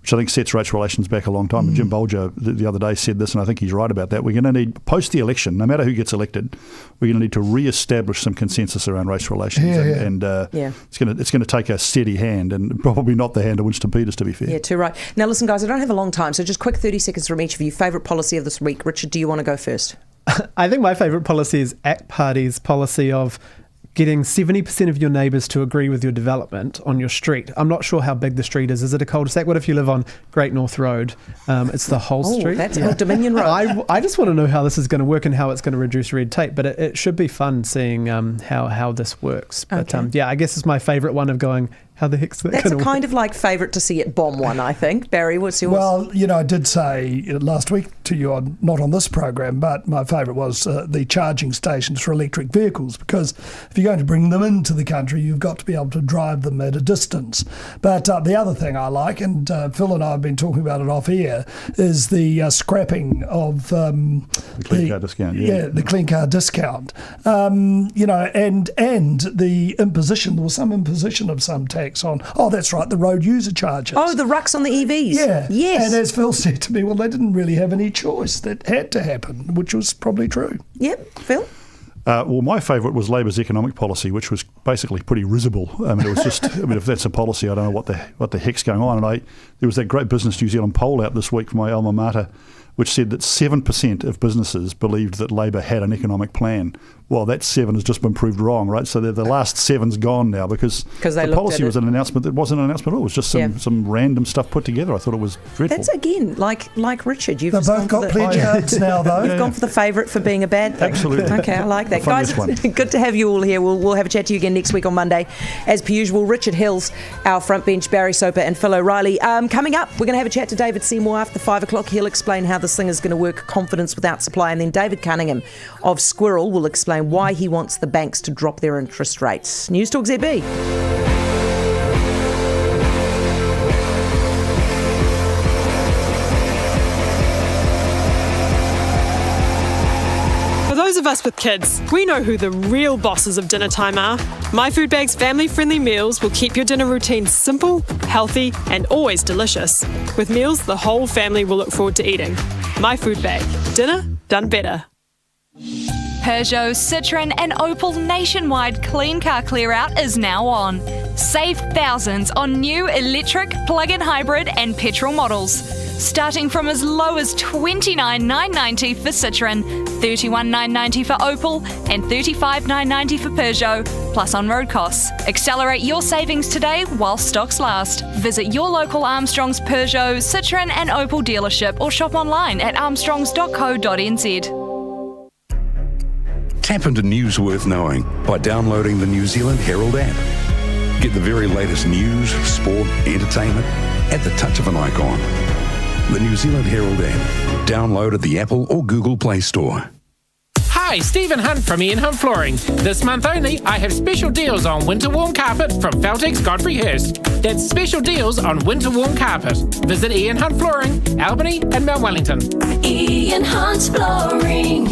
which I think sets race relations back a long time. And Jim Bolger the other day said this, and I think he's right about that. We're going to need, post the election, no matter who gets elected, we're going to need to re-establish some consensus around race relations. It's going to take a steady hand, and probably not the hand of Winston Peters, to be fair. Yeah, too right. Now listen, guys, I don't have a long time, so just quick 30 seconds from each of you. Favourite policy of this week? Richard, do you want to go first? I think my favourite policy is ACT Party's policy of getting 70% of your neighbours to agree with your development on your street. I'm not sure how big the street is. Is it a cul-de-sac? What if you live on Great North Road? It's the whole street. That's Old Dominion Road. I just want to know how this is going to work and how it's going to reduce red tape. But it should be fun seeing how this works. But I guess it's my favourite one of going, how the heck's that going to work? That's a kind of like favourite to see it bomb one, I think. Barry, what's yours? Well, I did say last week to you, not on this program, but my favourite was the charging stations for electric vehicles, because if you're going to bring them into the country, you've got to be able to drive them at a distance. But the other thing I like, and Phil and I have been talking about it off air, is the scrapping of the clean car discount. The clean car discount. And the imposition, there was some imposition of some tax on, that's right, the road user charges. Oh, the rucks on the EVs. Yeah. Yes. And as Phil said to me, well, they didn't really have any choice. That had to happen, which was probably true. Yep. Phil? Well, my favourite was Labour's economic policy, which was basically pretty risible. I mean, it was just, if that's a policy, I don't know what the heck's going on. And there was that great Business New Zealand poll out this week from my alma mater, which said that 7% of businesses believed that Labor had an economic plan. Well, that 7 has just been proved wrong, right? So the last 7's gone now because the policy was an announcement that wasn't an announcement at all. It was just some random stuff put together. I thought it was dreadful. That's, again, like Richard. You've They've both got pledge cards now, though. You've gone for the favourite for being a bad thing. Absolutely. Okay, I like that. Guys, it's good to have you all here. We'll have a chat to you again next week on Monday. As per usual, Richard Hills, our front bench, Barry Soper and Phil O'Reilly. Coming up, we're going to have a chat to David Seymour after 5 o'clock. He'll explain how this thing is going to work, confidence without supply. And then David Cunningham of Squirrel will explain why he wants the banks to drop their interest rates. Newstalk ZB. For those of us with kids, we know who the real bosses of dinner time are. My Food Bag's family-friendly meals will keep your dinner routine simple, healthy, and always delicious. With meals the whole family will look forward to eating. My Food Bag. Dinner done better. Peugeot, Citroën and Opel nationwide clean car clear out is now on. Save thousands on new electric, plug-in hybrid and petrol models. Starting from as low as $29,990 for Citroën, $31,990 for Opel and $35,990 for Peugeot, plus on-road costs. Accelerate your savings today while stocks last. Visit your local Armstrongs Peugeot, Citroën and Opel dealership or shop online at armstrongs.co.nz. Tap into news worth knowing by downloading the New Zealand Herald app. Get the very latest news, sport, entertainment at the touch of an icon. The New Zealand Herald app. Download at the Apple or Google Play Store. Hi, Stephen Hunt from Ian Hunt Flooring. This month only, I have special deals on winter warm carpet from Feltex Godfrey Hirst. That's special deals on winter warm carpet. Visit Ian Hunt Flooring, Albany and Mount Wellington. Ian Hunt Flooring.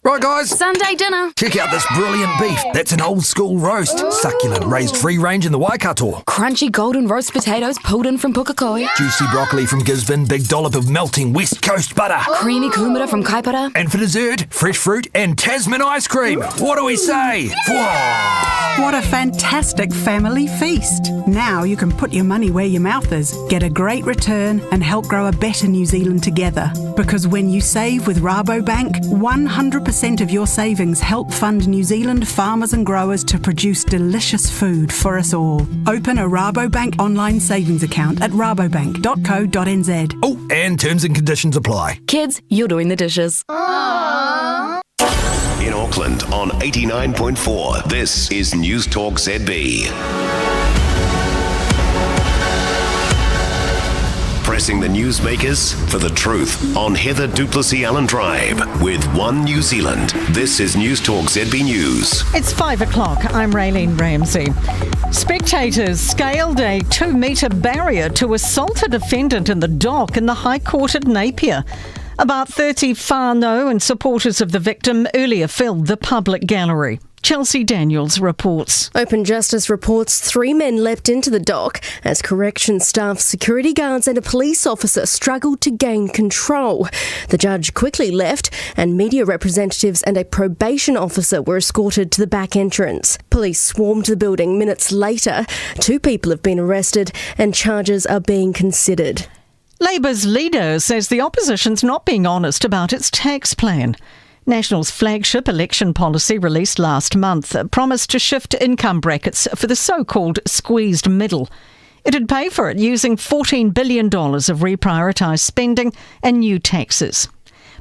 Right, guys. Sunday dinner. Check out this brilliant beef. That's an old school roast. Succulent, raised free range in the Waikato. Crunchy golden roast potatoes pulled in from Pukekohe. Juicy broccoli from Gisborne. Big dollop of melting West Coast butter. Creamy kumara from Kaipara. And for dessert, fresh fruit and Tasman ice cream. What do we say? Whoa! What a fantastic family feast. Now you can put your money where your mouth is, get a great return and help grow a better New Zealand together. Because when you save with Rabobank, 100% of your savings help fund New Zealand farmers and growers to produce delicious food for us all. Open a Rabobank online savings account at rabobank.co.nz. Oh, and terms and conditions apply. Kids, you're doing the dishes. In Auckland on 89.4, this is Newstalk ZB. Pressing the newsmakers for the truth on Heather Plessis-Allan Drive with One New Zealand. This is Newstalk ZB News. It's 5 o'clock. I'm Raylene Ramsey. Spectators scaled a 2-metre barrier to assault a defendant in the dock in the High Court at Napier. About 30 whānau and supporters of the victim earlier filled the public gallery. Chelsea Daniels reports. Open Justice reports 3 men leapt into the dock as correction staff, security guards and a police officer struggled to gain control. The judge quickly left and media representatives and a probation officer were escorted to the back entrance. Police swarmed the building minutes later. 2 people have been arrested and charges are being considered. Labour's leader says the opposition's not being honest about its tax plan. National's flagship election policy released last month promised to shift income brackets for the so-called squeezed middle. It'd pay for it using $14 billion of reprioritised spending and new taxes.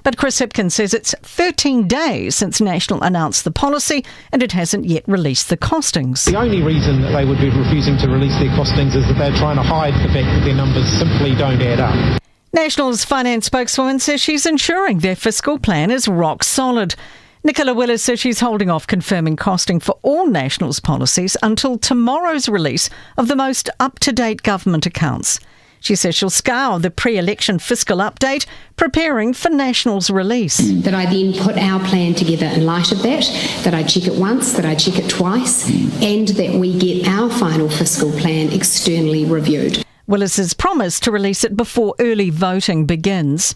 But Chris Hipkins says it's 13 days since National announced the policy and it hasn't yet released the costings. The only reason that they would be refusing to release their costings is that they're trying to hide the fact that their numbers simply don't add up. National's finance spokeswoman says she's ensuring their fiscal plan is rock solid. Nicola Willis says she's holding off confirming costing for all National's policies until tomorrow's release of the most up-to-date government accounts. She says she'll scour the pre-election fiscal update, preparing for National's release. That I then put our plan together in light of that I check it once, that I check it twice, and that we get our final fiscal plan externally reviewed. Willis has promised to release it before early voting begins.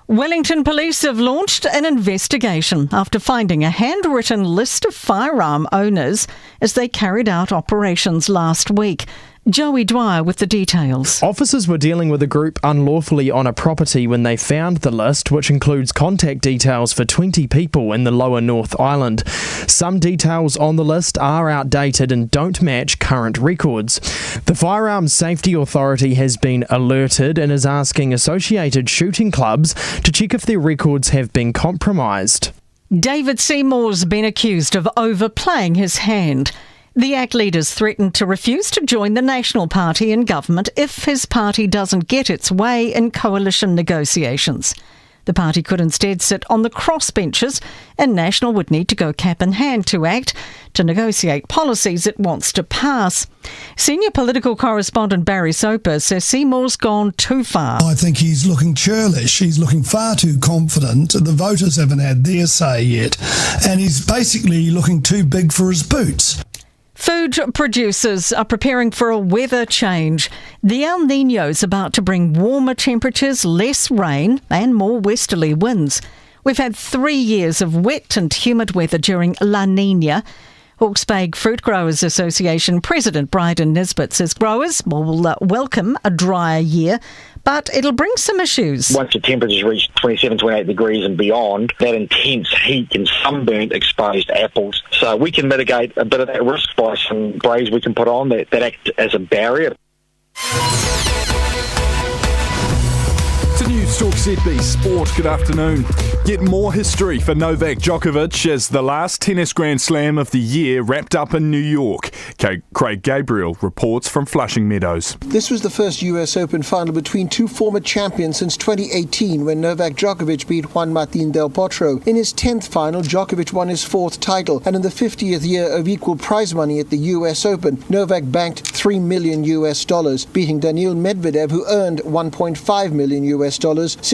Wellington Police have launched an investigation after finding a handwritten list of firearm owners as they carried out operations last week. Joey Dwyer with the details. Officers were dealing with a group unlawfully on a property when they found the list, which includes contact details for 20 people in the lower North Island. Some details on the list are outdated and don't match current records. The Firearms Safety Authority has been alerted and is asking associated shooting clubs to check if their records have been compromised. David Seymour's been accused of overplaying his hand. The ACT leaders threatened to refuse to join the National Party in government if his party doesn't get its way in coalition negotiations. The party could instead sit on the crossbenches and National would need to go cap in hand to ACT to negotiate policies it wants to pass. Senior political correspondent Barry Soper says Seymour's gone too far. I think he's looking churlish. He's looking far too confident. The voters haven't had their say yet. And he's basically looking too big for his boots. Food producers are preparing for a weather change. The El Niño's about to bring warmer temperatures, less rain and more westerly winds. We've had 3 years of wet and humid weather during La Niña. Hawke's Bay Fruit Growers Association President Bryden Nisbet says growers will welcome a drier year, but it'll bring some issues. Once the temperatures reach 27, 28 degrees and beyond, that intense heat can sunburn exposed apples. So we can mitigate a bit of that risk by some sprays we can put on that act as a barrier. To Newstalk ZB Sport, good afternoon. Get more history for Novak Djokovic as the last tennis Grand Slam of the year wrapped up in New York. Craig Gabriel reports from Flushing Meadows. This was the first US Open final between two former champions since 2018 when Novak Djokovic beat Juan Martín del Potro. In his 10th final, Djokovic won his 4th title, and in the 50th year of equal prize money at the US Open, Novak banked $3 million, beating Daniil Medvedev, who earned $1.5 million,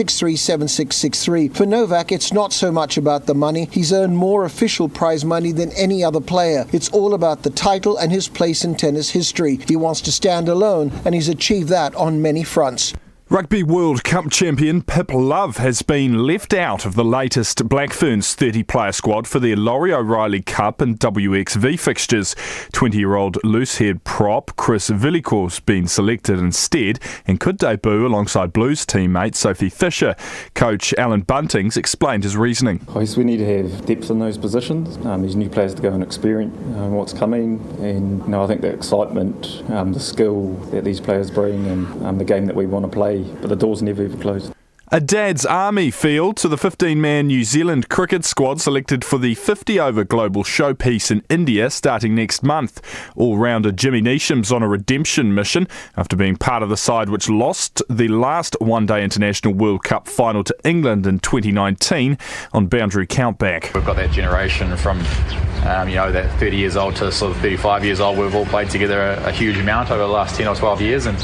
6-3, 7-6, 6-3. For Novak, it's not so much about the money. He's earned more official prize money than any other player. It's all about the title and his place in tennis history. He wants to stand alone, and he's achieved that on many fronts. Rugby World Cup champion Pip Love has been left out of the latest Black Ferns 30-player squad for their Laurie O'Reilly Cup and WXV fixtures. 20-year-old loose-haired prop Chris Villicor's been selected instead and could debut alongside Blues teammate Sophie Fisher. Coach Alan Buntings explained his reasoning. We need to have depth in those positions. These new players to go and experience what's coming, and I think the excitement, the skill that these players bring, and the game that we want to play. But the door's never ever closed. A dad's army field to the 15-man New Zealand cricket squad selected for the 50-over global showpiece in India starting next month. All-rounder Jimmy Neesham's on a redemption mission after being part of the side which lost the last one-day International World Cup final to England in 2019 on boundary countback. We've got that generation from that 30 years old to sort of 35 years old. We've all played together a huge amount over the last 10 or 12 years, and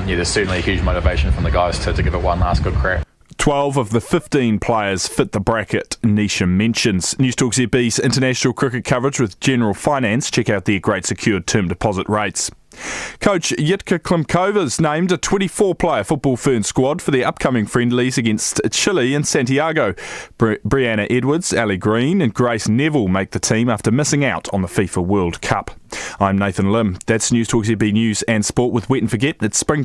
there's certainly a huge motivation from the guys to give it one last good crack. 12 of the 15 players fit the bracket Neesham mentions. Newstalk ZB's international cricket coverage with General Finance. Check out their great secured term deposit rates. Coach Jitka Klimkova's named a 24-player football Fern squad for the upcoming friendlies against Chile and Santiago. Brianna Edwards, Ali Green and Grace Neville make the team after missing out on the FIFA World Cup. I'm Nathan Lim. That's Newstalk ZB News and Sport with Wet and Forget. It's spring